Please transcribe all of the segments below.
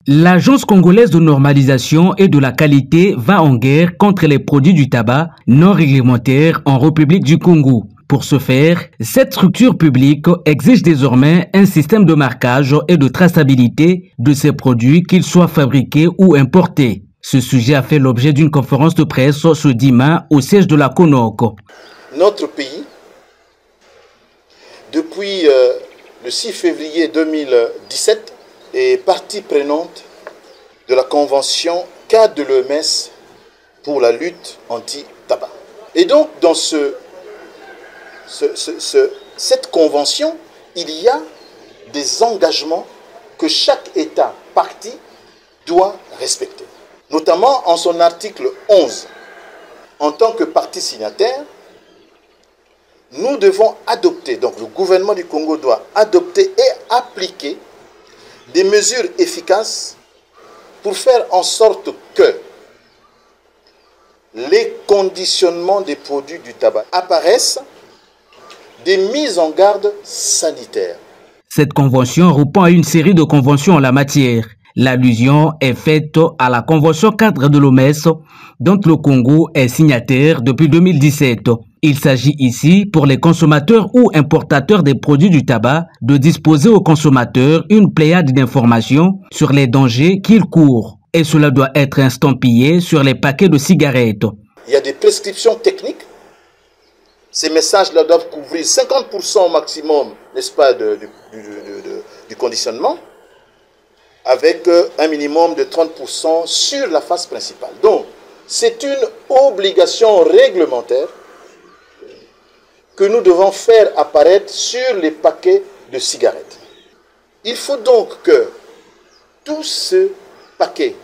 L'Agence congolaise de normalisation et de la qualité va en guerre contre les produits du tabac non réglementaires en République du Congo. Pour ce faire, cette structure publique exige désormais un système de marquage et de traçabilité de ces produits, qu'ils soient fabriqués ou importés. Ce sujet a fait l'objet d'une conférence de presse ce 10 mai au siège de la CONOC. Notre pays, depuis le 6 février 2017, est partie prenante de la convention cadre de l'OMS pour la lutte anti-tabac. Et donc, dans cette convention, il y a des engagements que chaque État partie doit respecter. Notamment en son article 11, en tant que partie signataire, nous devons adopter, donc le gouvernement du Congo doit adopter et appliquer des mesures efficaces pour faire en sorte que les conditionnements des produits du tabac apparaissent des mises en garde sanitaires. Cette convention répond à une série de conventions en la matière. L'allusion est faite à la convention cadre de l'OMS dont le Congo est signataire depuis 2017. Il s'agit ici pour les consommateurs ou importateurs des produits du tabac de disposer aux consommateurs une pléiade d'informations sur les dangers qu'ils courent. Et cela doit être estampillé sur les paquets de cigarettes. Il y a des prescriptions techniques. Ces messages-là doivent couvrir 50% au maximum, n'est-ce pas, du conditionnement, avec un minimum de 30% sur la face principale. Donc, c'est une obligation réglementaire que nous devons faire apparaître sur les paquets de cigarettes. Il faut donc que tous ces paquets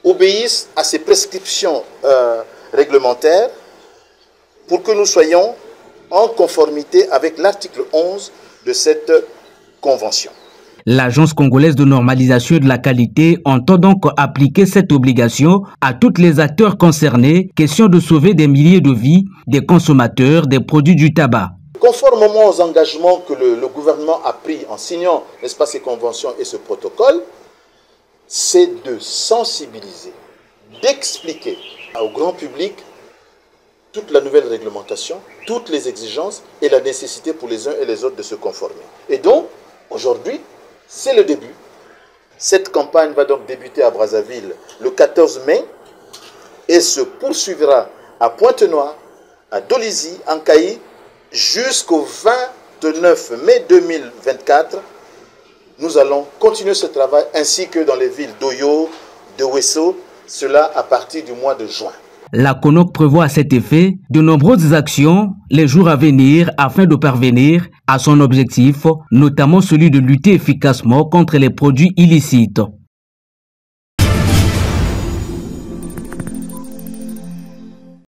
obéissent à ces prescriptions réglementaires pour que nous soyons en conformité avec l'article 11 de cette convention. L'Agence congolaise de normalisation et de la qualité entend donc appliquer cette obligation à tous les acteurs concernés, question de sauver des milliers de vies des consommateurs des produits du tabac. Conformément aux engagements que le gouvernement a pris en signant, n'est-ce pas, ces conventions et ce protocole, c'est de sensibiliser, d'expliquer au grand public toute la nouvelle réglementation, toutes les exigences et la nécessité pour les uns et les autres de se conformer. Et donc, aujourd'hui, c'est le début. Cette campagne va donc débuter à Brazzaville le 14 mai et se poursuivra à Pointe-Noire, à Dolisie, en Kaï, jusqu'au 29 mai 2024. Nous allons continuer ce travail ainsi que dans les villes d'Oyo, de Wesso, cela à partir du mois de juin. La CONOC prévoit à cet effet de nombreuses actions les jours à venir afin de parvenir à son objectif, notamment celui de lutter efficacement contre les produits illicites.